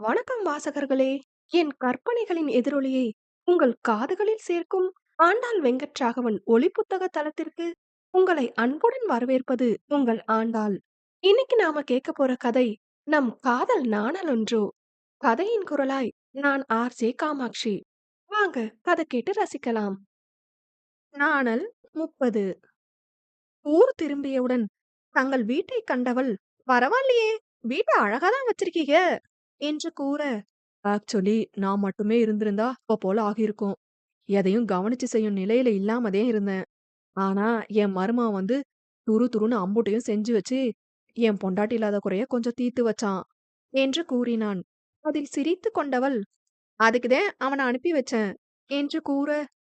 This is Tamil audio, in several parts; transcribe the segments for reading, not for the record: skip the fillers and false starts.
வணக்கம் வாசகர்களே! என் கற்பனைகளின் எதிரொலியை உங்கள் காதுகளில் சேர்க்கும் ஆண்டாள் வெங்கட்ராகவன் ஒலிப்புத்தக தளத்திற்கு உங்களை அன்புடன் வரவேற்பது உங்கள் ஆண்டாள். இன்னைக்கு நாம கேட்க போற கதை நம் காதல் நாணலொன்றோ. கதையின் குரலாய் நான் ஆர்.ஜே. காமாட்சி. வாங்க கதை கேட்டு ரசிக்கலாம். நாணல் 30. ஊர் திரும்பியவுடன் தங்கள் வீட்டைக் கண்டவள், "பரவாயில்லையே, வீட்ட அழகா தான் வச்சிருக்கீங்க" என்று கூற, ஆக்சுவலி நான் மட்டுமே இருந்திருந்தா இப்ப போல ஆகியிருக்கும். எதையும் கவனிச்சு செய்யும் நிலையில இல்லாமதே இருந்தேன். ஆனா என் மருமகன் வந்து துரு துருன்னு அம்புட்டையும் செஞ்சு வச்சு என் பொண்டாட்டி இல்லாத குறைய கொஞ்சம் தீர்த்து வச்சான் என்று கூறினான். அதில் சிரித்துக் கொண்டவள், "அதுக்குதான் அவன அனுப்பி வச்சேன்" என்று கூற,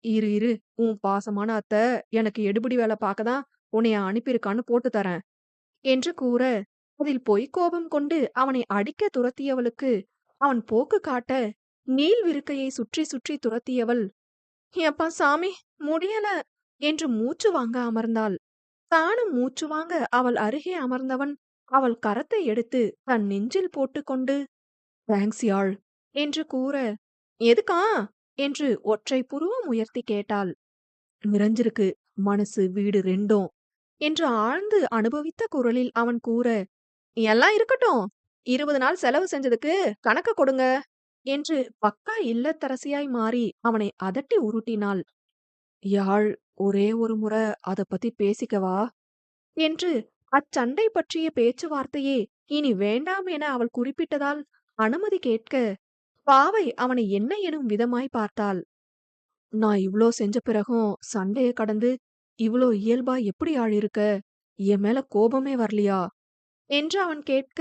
"இரு இரு, உன் பாசமான அத்தை எனக்கு எடுபிடி வேலை பார்க்க தான் உன்னைய அனுப்பியிருக்கான்னு போட்டு தரேன்" என்று கூற, அதில் பொய் கோபம் கொண்டு அவனை அடிக்க துரத்தியவளுக்கு அவன் போக்கு காட்ட நீள் விருக்கையை சுற்றி சுற்றி துரத்தியவள், "எப்பா சாமி, முடியல" என்று மூச்சு வாங்க அமர்ந்தாள். தானும் மூச்சு வாங்க அவள் அருகே அமர்ந்தவன் அவள் கரத்தை எடுத்து தன் நெஞ்சில் போட்டுக்கொண்டு, "தேங்க்ஸ் யாழ்" என்று கூற, "எதுக்கா?" என்று ஒற்றை புருவம் உயர்த்தி கேட்டாள். "நிறைஞ்சிருக்கு மனசு வீடு ரெண்டும்" என்று ஆழ்ந்து அனுபவித்த குரலில் அவன் கூற, "எல்லாம் இருக்கட்டும், 20 நாள் செலவு செஞ்சதுக்கு கணக்க கொடுங்க" என்று பக்கா இல்லத்தரசியாய் மாறி அவனை அதட்டி உருட்டினாள். "யாழ், ஒரே ஒரு முறை அத பத்தி பேசிக்கவா" என்று அச்சண்டை பற்றிய பேச்சுவார்த்தையே இனி வேண்டாம் என அவள் குறிப்பிட்டதால் அனுமதி கேட்க, பாவை அவனை என்ன எனும் விதமாய் பார்த்தாள். "நான் இவ்ளோ செஞ்ச பிறகும் சண்டைய கடந்து இவ்ளோ இயல்பா எப்படி ஆள் இருக்க? என் மேல கோபமே வரலையா?" என்று அவன் கேட்க,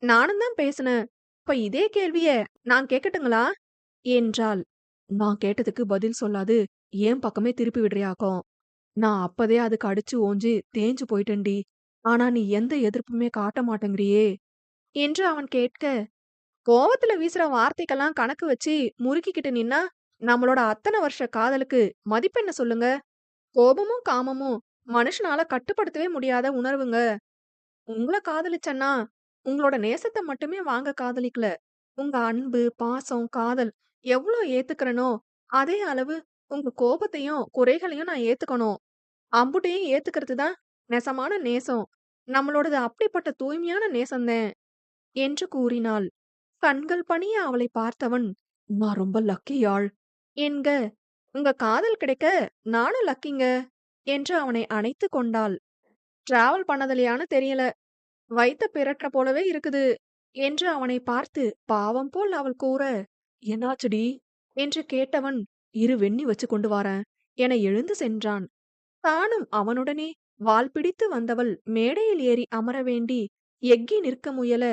"நானும் தான் பேசினேன். இப்ப இதே கேள்விய நான் கேட்கட்டுங்களா?" என்றாள். "நான் கேட்டதுக்கு பதில் சொல்லாது என் பக்கமே திருப்பி விடுறியாக்கும். நான் அப்பதே அதுக்கு அடிச்சு ஓஞ்சு தேஞ்சு போயிட்டேன்டி. ஆனா நீ எந்த எதிர்ப்புமே காட்ட மாட்டேங்கிறியே" என்று அவன் கேட்க, "கோவத்துல வீசுற வார்த்தைக்கெல்லாம் கணக்கு வச்சு முறுக்கிக்கிட்டு நின்னா நம்மளோட அத்தனை வருஷ காதலுக்கு மதிப்பென்ன சொல்லுங்க? கோபமும் காமமும் மனுஷனால கட்டுப்படுத்தவே முடியாத உணர்வுங்க. உங்கள காதலிச்சேன்னா, உங்களோட நேசத்த மட்டுமே வாங்க காதலிக்கல. உங்க அன்பு, பாசம், காதல் எவ்ளோ ஏத்துக்கிறனோ, அதே அளவு உங்க கோபத்தையும், குறைகளையும் நான் ஏத்துக்கணும். அம்புட்டையும் ஏத்துக்கிறது தான் நெசமான நேசம். நம்மளோடது அப்படிப்பட்ட தூய்மையான நேசந்தேன்" என்று கூறினாள். கண்கள் பணிய அவளைப் பார்த்தவன், "நான் ரொம்ப லக்கி யாழ்" என்க, "உங்க காதல் கிடைக்க நானும் லக்கிங்க" என்று அவனை அணைத்துக் கொண்டாள். "டிராவல் பண்ணதில்லையான்னு தெரியல. வயித்த பிரட்டுற போலவே இருக்குது" என்று அவனை பார்த்து பாவம் போல் அவள் கூற, "என்னாச்சுடி?" என்று கேட்டவன், "இரு வெந்நி வச்சு கொண்டு வாரேன்" என எழுந்து சென்றான். தானும் அவனுடனே வால் பிடித்து வந்தவள் மேடையில் ஏறி அமர வேண்டி எக்கி நிற்க முயல,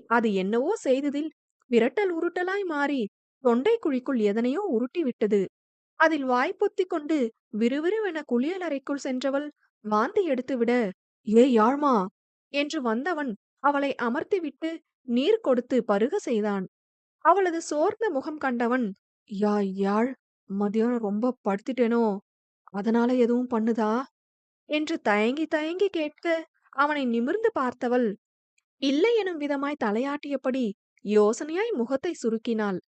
அது என்னவோ செய்ததில் விரட்டல் உருட்டலாய் மாறி தொண்டை குழிக்குள் எதனையோ உருட்டி விட்டது. அதில் வாய் பொத்திக் கொண்டு விறுவிறுவென குளியலறைக்குள் சென்றவள் வாந்தி எடுத்துவிட, "ஏய் யாழ்மா" என்று வந்தவன் அவளை அமர்த்திவிட்டு நீர் கொடுத்து பருக செய்தான். அவளது சோர்ந்த முகம் கண்டவன், யாழ், மத்தியானம் ரொம்ப படுத்திட்டேனோ, அதனால எதுவும் பண்ணுதா" என்று தயங்கி தயங்கி கேட்க, அவனை நிமிர்ந்து பார்த்தவள், இல்லை எனும் விதமாய் தலையாட்டியபடி யோசனையாய் முகத்தை சுருக்கினாள்.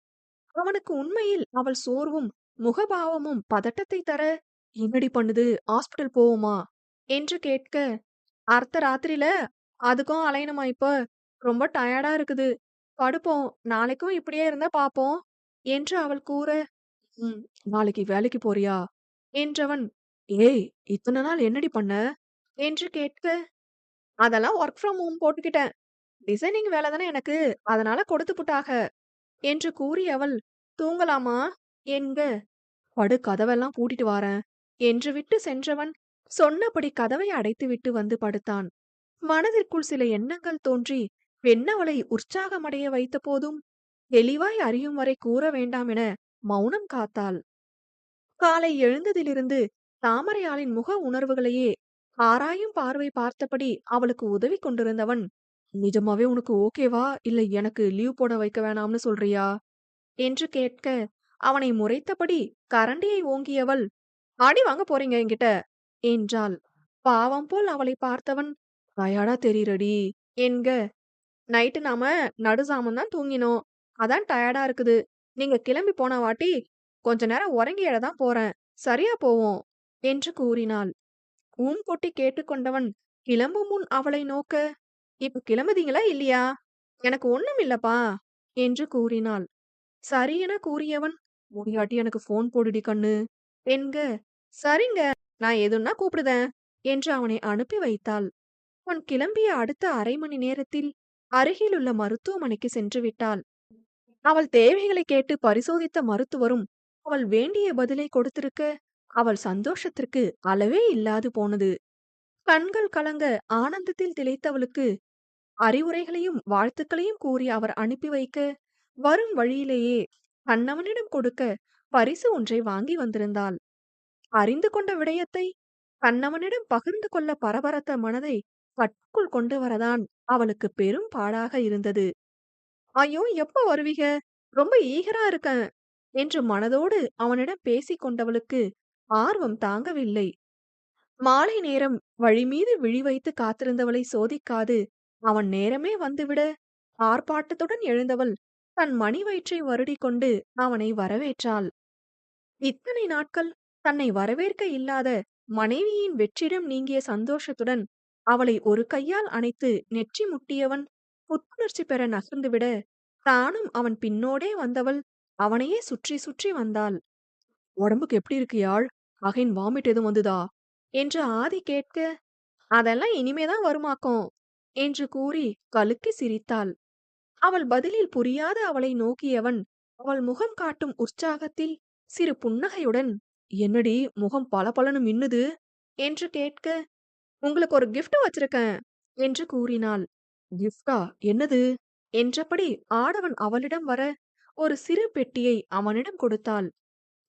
அவனுக்கு உண்மையில் அவள் சோர்வும் முகபாவமும் பதட்டத்தை தர, "என்னடி பண்ணுது, ஹாஸ்பிடல் போவோமா" என்று கேட்க, "அர்த்த ராத்திரில அதுக்கும் அலையணுமா இப்ப? ரொம்ப டயர்டா இருக்குது. படுப்போம், நாளைக்கும் இப்படியே இருந்தா பாப்போம்" என்று அவள் கூற, "ம், நாளைக்கு வேலைக்கு போறியா" என்றவன், "ஏய், இத்தனை நாள் என்னடி பண்ண" என்று கேட்க, "அதெல்லாம் ஒர்க் ஃப்ரம் ஹோம் போட்டுக்கிட்டேன். டிசைனிங் வேலை தானே எனக்கு, அதனால கொடுத்துப்புட்டாக" என்று கூறியவள், "தூங்கலாமா" என்க, "படு, கதவெல்லாம் பூட்டிட்டு வாரேன்" என்று விட்டு சென்றவன் சொன்னபடி கதவை அடைத்துவிட்டு வந்து படுத்தான். மனதிற்குள் சில எண்ணங்கள் தோன்றி பெண்ணவளை உற்சாகமடைய வைத்த போதும் தெளிவாய் அறியும் வரை கூற வேண்டாம் என மௌனம் காத்தாள். காலை எழுந்ததிலிருந்து தாமரையாளின் முக உணர்வுகளையே ஆராயும் பார்வை பார்த்தபடி அவளுக்கு உதவி கொண்டிருந்தவன், "நிஜமாவே உனக்கு ஓகேவா, இல்ல எனக்கு லீவ் போட வைக்க வேணாம்னு சொல்றியா" என்று கேட்க, அவனை முறைத்தபடி கரண்டியை ஓங்கியவள், "அடி வாங்க போறீங்க என்கிட்ட" என்றாள். பாவம் போல் அவளை பார்த்தவன், "டயர்டா தெரியுறடி" என்க, "நைட்டு நாம நடுசாமம் தான் தூங்கினோம். அதான் டயர்டா இருக்குது. நீங்க கிளம்பி போன வாட்டி, கொஞ்ச நேரம் உறங்கி எழ தான் போறேன். சரியா போவும்." என்று கூறினாள். கொட்டி கேட்டுக்கொண்டவன் கிளம்பும் முன் அவளை நோக்க, "இப்ப கிளம்புதீங்களா இல்லையா? எனக்கு ஒண்ணும் இல்லப்பா." என்று கூறினாள். சரி என கூறியவன், "முடியாட்டி எனக்கு ஃபோன் போடுடி கண்ணு." என்க, "சரிங்க, நான் எதுன்னா கூப்பிடுதேன்." என்று அவனை அனுப்பி வைத்தாள். அவன் கிளம்பிய அடுத்த அரை மணி நேரத்தில் அருகிலுள்ள மருத்துவமனைக்கு சென்று விட்டாள். அவள் தேவைகளை கேட்டு பரிசோதித்த மருத்துவரும் அவள் வேண்டிய பதிலை கொடுத்திருக்க, அவள் சந்தோஷத்திற்கு அளவே இல்லாது போனது. கண்கள் கலங்க ஆனந்தத்தில் திளைத்தவளுக்கு அறிவுரைகளையும் வாழ்த்துக்களையும் கூறி அவர் அனுப்பி வைக்க, வரும் வழியிலேயே கண்ணவனிடம் கொடுக்க பரிசு ஒன்றை வாங்கி வந்திருந்தாள். அறிந்து கொண்ட விடயத்தை கண்ணவனிடம் பகிர்ந்து கொள்ள பரபரத்த மனதை கட்டுக்குள் கொண்டு வரதான் அவளுக்கு பெரும் பாடாக இருந்தது. ஐயோ, எப்ப வருவீக? ரொம்ப ஈகரா இருக்கேன் என்று மனதோடு அவனிடம் பேசிக் கொண்டவளுக்கு ஆர்வம் தாங்கவில்லை. மாலை நேரம் வழி மீது விழி வைத்து காத்திருந்தவளை சோதிக்காது அவன் நேரமே வந்துவிட, ஆர்ப்பாட்டத்துடன் எழுந்தவள் தன் மணி வயிற்றை வருடிக் கொண்டு அவனை வரவேற்றாள். இத்தனை நாட்கள் தன்னை வரவேற்க இல்லாத மனைவியின் வெற்றிடம் நீங்கிய சந்தோஷத்துடன் அவளை ஒரு கையால் அணைத்து நெற்றி முட்டியவன் புத்துணர்ச்சி பெற நகர்ந்துவிட, தானும் அவன் பின்னோடே வந்தவள் அவனையே சுற்றி சுற்றி வந்தாள். "உடம்புக்கு எப்படி இருக்கு யாழ்? அகைன் வாமிட் எதுவும் வந்துதா?" என்று ஆதி கேட்க, "அதெல்லாம் இனிமேதான் வருமாக்கும்." என்று கூறி கலுக்கி சிரித்தாள். அவள் பதிலில் புரியாத அவளை நோக்கியவன் அவள் முகம் காட்டும் உற்சாகத்தில் சிறு புன்னகையுடன், "என்னடி முகம் பளபளன்னு மின்னுது?" என்று கேட்க, "உங்களுக்கு ஒரு கிஃப்ட் வச்சிருக்கேன்." என்று கூறினாள். "கிஃப்டா? என்னது?" என்றபடி ஆடவன் அவளிடம் வர, ஒரு சிறு பெட்டியை அவனிடம் கொடுத்தாள்.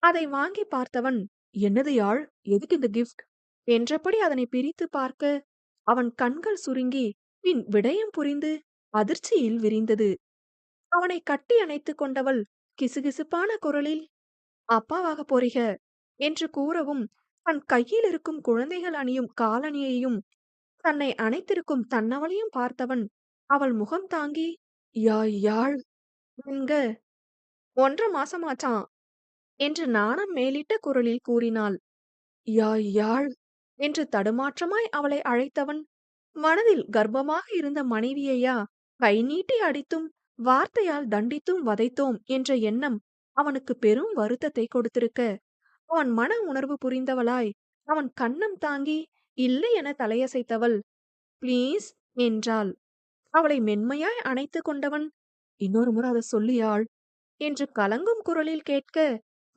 அதை வாங்கி பார்த்தவன், "என்னது யாழ்? எதுக்கு இந்த கிஃப்ட்?" என்றபடி அதனை பிரித்து பார்க்க, அவன் கண்கள் சுருங்கி பின் விடயம் புரிந்து அதிர்ச்சியில் விரிந்தது. அவனை கட்டி அணைத்துக் கொண்டவள் கிசுகிசுப்பான குரலில், "அப்பாவாகப் போறீக" என்று கூறவும், தன் கையில் இருக்கும் குழந்தைகள் அணியும் காலணியையும் தன்னை அணைத்திருக்கும் தன்னவளையும் பார்த்தவன் அவள் முகம் தாங்கி, யாழ்" என்க, "1½ மாசமாச்சாம்." என்று நாணம் மேலிட்ட குரலில் கூறினாள். யாழ்" என்று தடுமாற்றமாய் அவளை அழைத்தவன் மனதில் கர்ப்பமாக இருந்த மனைவியையா கை நீட்டி அடித்தும் வார்த்தையால் தண்டித்தும் வதைத்தோம் என்ற எண்ணம் அவனுக்கு பெரும் வருத்தத்தை கொடுத்திருக்க, அவன் மன உணர்வு புரிந்தவளாய் அவன் கன்னம் தாங்கி இல்லை என தலையசைத்தவள், "ப்ளீஸ்" என்றாள். அவளை மென்மையாய் அணைத்துக் கொண்டவன், "இன்னொரு முறை அதை சொல்லியாள்" என்று கலங்கும் குரலில் கேட்க,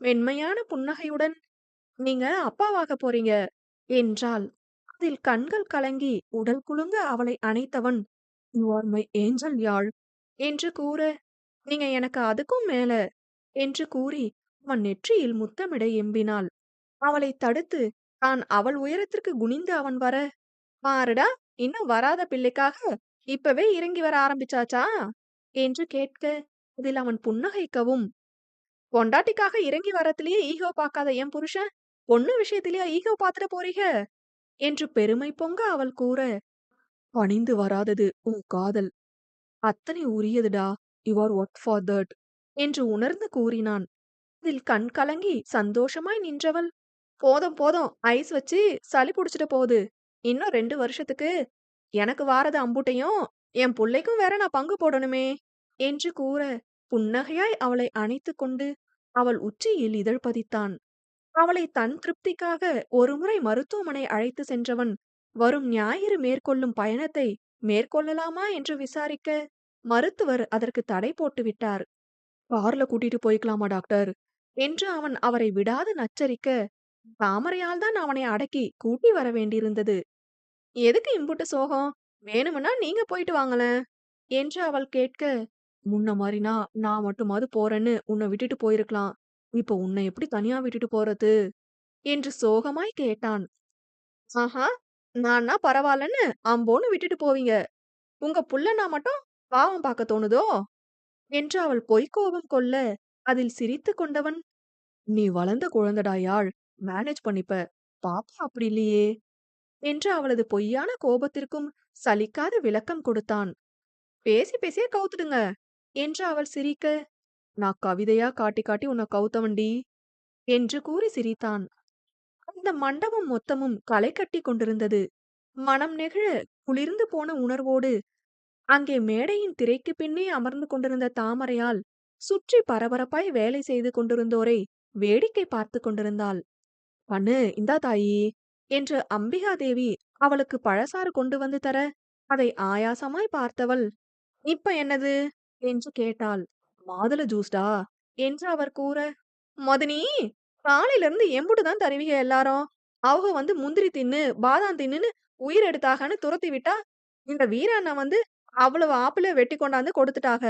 மென்மையான புன்னகையுடன், "நீங்க அப்பாவாகப் போறீங்க" என்றாள். அதில் கண்கள் கலங்கி உடல் குலுங்க அவளை அணைத்தவன், "யூ ஆர் மை ஏஞ்சல் யாழ்" என்று கூற, "நீங்க எனக்கு அதுக்கும் மேல" என்று கூறி அவன் நெற்றியில் முத்தமிட எம்பினாள். அவளை தடுத்து தான் அவள் உயரத்திற்கு குனிந்து அவன் வர, "பாருடா, இன்னும் வராத பிள்ளைக்காக இப்பவே இறங்கி வர ஆரம்பிச்சாச்சா?" என்று கேட்க, அதில் அவன் புன்னகைக்கவும், "பொண்டாட்டிக்காக இறங்கி வரத்திலேயே ஈகோ பார்க்காத என் புருஷன் பொண்ணு விஷயத்திலேயே ஈகோ பார்த்துட போறீக?" என்று பெருமை பொங்க அவள் கூற, "பணிந்து வராதது உன் காதல். அத்தனை உரியதுடா. You are work for that" என்று உணர்ந்து கூறினான். அதில் கண் கலங்கி சந்தோஷமாய் நின்றவள், "போதும் போதும், ஐஸ் வச்சு சளி புடிச்சிட போகுது. இன்னும் 2 வருஷத்துக்கு எனக்கு வாரது அம்புட்டையும் என் புள்ளைக்கும் வேற நான் பங்கு போடணுமே" என்று கூற, புன்னகையாய் அவளை அணைத்துக் கொண்டு அவள் உச்சியில் இதழ் பதித்தான். அவளை தன் திருப்திக்காக ஒருமுறை மருத்துவமனை அழைத்து சென்றவன் வரும் ஞாயிறு மேற்கொள்ளும் பயணத்தை மேற்கொள்ளலாமா என்று விசாரிக்க, மருத்துவர் அதற்கு தடை போட்டு விட்டார். "கார்ல கூட்டிட்டு போய்க்கலாமா டாக்டர்?" என்று அவன் அவரை விடாது நச்சரிக்க, தாமரையால் தான் அவனை அடக்கி கூட்டி வர வேண்டியிருந்தது. "எதுக்கு இம்புட்டு சோகம்? வேணும்னா நீங்க போயிட்டு வாங்களேன்" என்று அவள் கேட்க, "முன்ன மாரினா நான் மட்டுமாவது போறேன்னு உன்னை விட்டுட்டு போயிருக்கலாம். இப்ப உன்னை எப்படி தனியா விட்டுட்டு போறது?" என்று சோகமாய் கேட்டான். "ஆஹா, நான்னா பரவால்லன்னு அம்போன்னு விட்டுட்டு போவீங்க. உங்க புள்ளனா மட்டும் பாவம் பார்க்க தோணுதோ?" என்று அவள் பொய்க்கோபம் கொள்ள, அதில் சிரித்துக் கொண்டவன், "நீ வளர்ந்த குழந்தடா யாழ், மேனேஜ் பண்ணிப்ப. பாப்பா அப்படி இல்லையே" என்று அவளது பொய்யான கோபத்திற்கும் சலிக்காத விளக்கம் கொடுத்தான். "பேசி பேசியே கவுத்துடுங்க. என்று அவள் சிரிக்க, "நான் கவிதையா காட்டி காட்டி உன்ன கவுத்தவன்டி" என்று கூறி சிரித்தான். அந்த மண்டபம் மொத்தமும் களை கட்டிக் கொண்டிருந்தது. மனம் நெகிழ குளிர்ந்து போன உணர்வோடு அங்கே மேடையின் திரைக்கு பின்னே அமர்ந்து கொண்டிருந்த தாமரையால் சுற்றி பரபரப்பாய் வேலை செய்து கொண்டிருந்தோரை வேடிக்கை பார்த்து கொண்டிருந்தாள். "பண்ணு, இந்தா தாயி" என்று அம்பிகாதேவி அவளுக்கு பழசாறு கொண்டு வந்து தர, அதை ஆயாசமாய் பார்த்தவள், "இப்ப என்னது?" என்று கேட்டாள். "மாதுள ஜூஸ்டா" என்று அவர் கூற, "மொதனி, காலையில இருந்து எம்புட்டு தான் தருவீக எல்லாரும்? அவுக வந்து முந்திரி தின்னு, பாதாம் தின்னுன்னு உயிர் எடுத்தாகன்னு துரத்தி விட்டா, இந்த வீராண்ண வந்து அவ்வளவு ஆப்பிள வெட்டி கொண்டாந்து கொடுத்துட்டாக.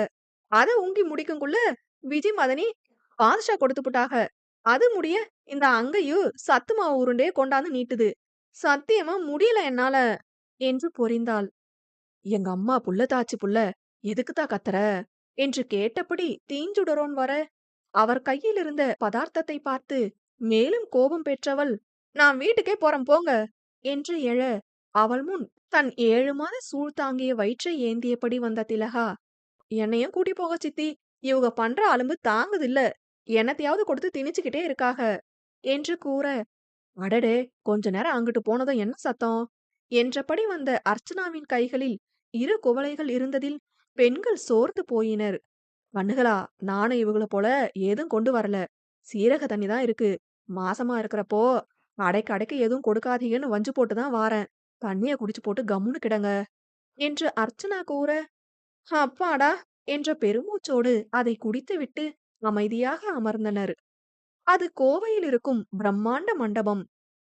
அத உங்கி முடிக்குங்குள்ள விஜி மதனி பாதுஷா கொடுத்துப்புட்டாக. அது முடிய இந்த அங்கையு சத்து மாவு உருண்டைய கொண்டாந்து நீட்டுது. சத்தியமா முடியல என்னால" என்று பொரிந்தாள். "எங்க அம்மா புள்ள தாச்சி புள்ள, எதுக்குத்தா கத்தற?" என்று கேட்டபடி தீஞ்சுடரோன் வர, அவர் கையில் இருந்த பதார்த்தத்தை பார்த்து மேலும் கோபம் பெற்றவள், "நான் வீட்டுக்கே போறேன் போங்க" என்று எழ, அவள் முன் தன் 7 மாத சூழ் தாங்கிய வயிற்றை ஏந்தியபடி வந்த திலகா, "என்னையும் கூட்டி போக சித்தி, இவுக பண்ற அலும்பு தாங்குதில்ல, என்னத்தையாவது கொடுத்து திணிச்சுக்கிட்டே இருக்காக" என்று கூற, "அடடே, கொஞ்ச நேரம் அங்கிட்டு போனதும் என்ன சத்தம்?" என்றபடி வந்த அர்ச்சனாவின் கைகளில் 2 குவளைகள் இருந்ததில் பெண்கள் சோர்ந்து போயினர். "கண்ணுகளா, நானும் இவங்கள போல ஏதும் கொண்டு வரல. சீரக தண்ணி தான் இருக்கு. மாசமா இருக்கிறப்போ அடைக்கு அடைக்கு எதுவும் கொடுக்காதீங்கன்னு வஞ்சு போட்டு தான் வாரேன். தண்ணிய குடிச்சு போட்டு கம்முன்னு கிடங்க" என்று அர்ச்சனா கூற, "அப்பாடா" என்ற பெருமூச்சோடு அதை குடித்துவிட்டு அமைதியாக அமர்ந்தனர். அது கோவையில் இருக்கும் பிரம்மாண்ட மண்டபம்.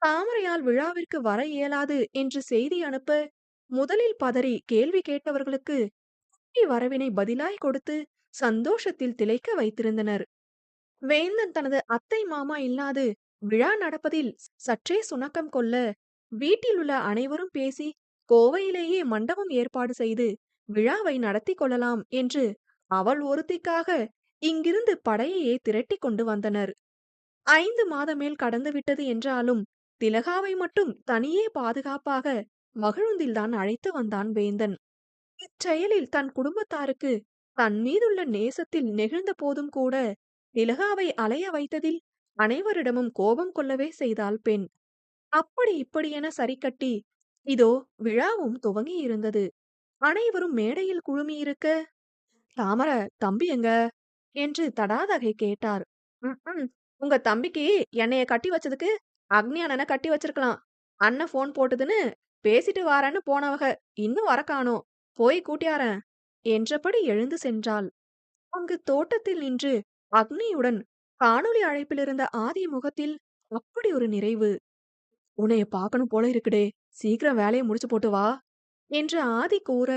தாமரையால் விழாவிற்கு வர இயலாது என்று செய்தி அனுப்ப, முதலில் பதறி கேள்வி கேட்டவர்களுக்கு வரவினை பதிலாய் கொடுத்து சந்தோஷத்தில் திளைக்க வைத்திருந்தனர். வேந்தன் தனது அத்தை மாமா இல்லாது விழா நடப்பதில் சற்றே சுணக்கம் கொள்ள, வீட்டில் உள்ள அனைவரும் பேசி கோவையிலேயே மண்டபம் ஏற்பாடு செய்து விழாவை நடத்தி கொள்ளலாம் என்று அவள் ஒருத்திக்காக இங்கிருந்து படையையே திரட்டிக் கொண்டு வந்தனர். 5 மாத மேல் கடந்துவிட்டது என்றாலும் திலகாவை மட்டும் தனியே பாதுகாப்பாக மகிழுந்தில்தான் அழைத்து வந்தான் வேந்தன். இச்செயலில் தன் குடும்பத்தாருக்கு தன் மீதுள்ள நேசத்தில் நெகிழ்ந்த போதும் கூட திலகாவை அலைய வைத்ததில் அனைவரிடமும் கோபம் கொள்ளவே செய்தாள் பெண். அப்படி இப்படி என சரிக்கட்டி இதோ விழாவும் துவங்கி இருந்தது. அனைவரும் மேடையில் குழுமியிருக்க, "தாமர, தம்பி எங்க?" என்று தடாதகை கேட்டார். "ம்ம். உங்க தம்பிக்கு என்னைய கட்டி வச்சதுக்கு அக்னி அண்ணனை கட்டி வச்சிருக்கலாம். அண்ணன் ஃபோன் போட்டுதுன்னு பேசிட்டு வாரேன்னு போனவக இன்னும் வர காணோம். போய் கூட்டியாரேன்" என்றபடி எழுந்து சென்றாள். அங்கு தோட்டத்தில் நின்று அக்னியுடன் காணொளி அழைப்பிலிருந்த ஆதி முகத்தில் அப்படி ஒரு நிறைவு. "உன்னைய பார்க்கணும் போல இருக்குடே, சீக்கிரம் வேலையை முடிச்சு போட்டு வா" என்று ஆதி கூற,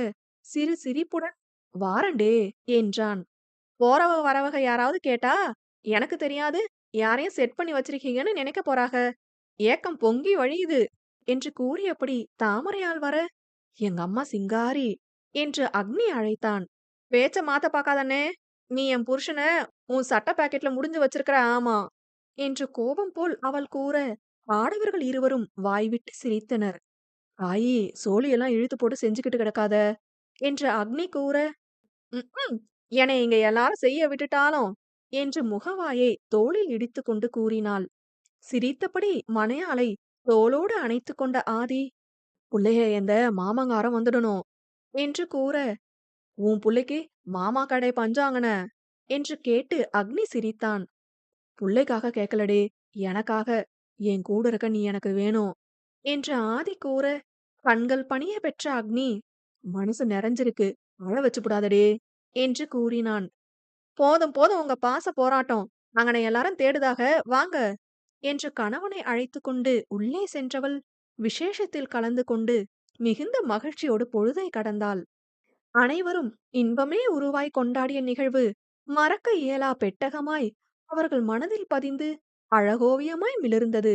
சிறு சிரிப்புடன் "வாரண்டே" என்றான். "போறவ வரவக யாராவது கேட்டா, எனக்கு தெரியாது, யாரையும் செட் பண்ணி வச்சிருக்கீங்கன்னு நினைக்க போறாக. ஏக்கம் பொங்கி வழியுது" என்று கூறியபடி தாமரையால் வர, "எங்க அம்மா சிங்காரி" என்று அக்னி அழைத்தான். "பேச்ச மாத்த பாக்காதண்ணே, நீ என் புருஷன உன் சட்ட பாக்கெட்ல முடிஞ்சு வச்சிருக்கிற ஆமா" என்று கோபம் போல் அவள் கூற, ஆடவர்கள் இருவரும் வாய்விட்டு சிரித்தனர். "தாயி, சோழியெல்லாம் இழுத்து போட்டு செஞ்சுக்கிட்டு கிடக்காத" என்று அக்னி கூற, "ம்ம். என்னை இங்க எல்லாரும் செய்ய விட்டுட்டாலும்" என்று முகவாயை தோளில் இடித்துக்கொண்டு கூறினாள். சிரித்தபடி மனையாளை தோளோடு அணைத்துக் கொண்ட ஆதி, "புள்ளைய எந்த மாமங்காரன் வந்துடணும்" என்று கூற, "உன் புள்ளைக்கு மாமா கடை பஞ்சாங்கன" என்று கேட்டு அக்னி சிரித்தான். "புள்ளைக்காக கேட்கலடே, எனக்காக. என் கூட இருக்க நீ எனக்கு வேணும்" என்று ஆதி கூற, கண்கள் பனிய பெற்ற அக்னி, "மனசு நிறைஞ்சிருக்கு, அழ வச்சுப்புடாதடே" என்று கூறினான். "போதும் போதும் உங்க பாச போராட்டம். அங்கன எல்லாரும் தேடுதாக, வாங்க" என்று கணவனை அழைத்துக் கொண்டு உள்ளே சென்றவள் விசேஷத்தில் கலந்து கொண்டு மிகுந்த மகிழ்ச்சியோடு பொழுதை கடந்தாள். அனைவரும் இன்பமே உருவாய் கொண்டாடிய நிகழ்வு மறக்க இயலா பெட்டகமாய் அவர்கள் மனதில் பதிந்து அழகோவியமாய் மிளிர்ந்தது.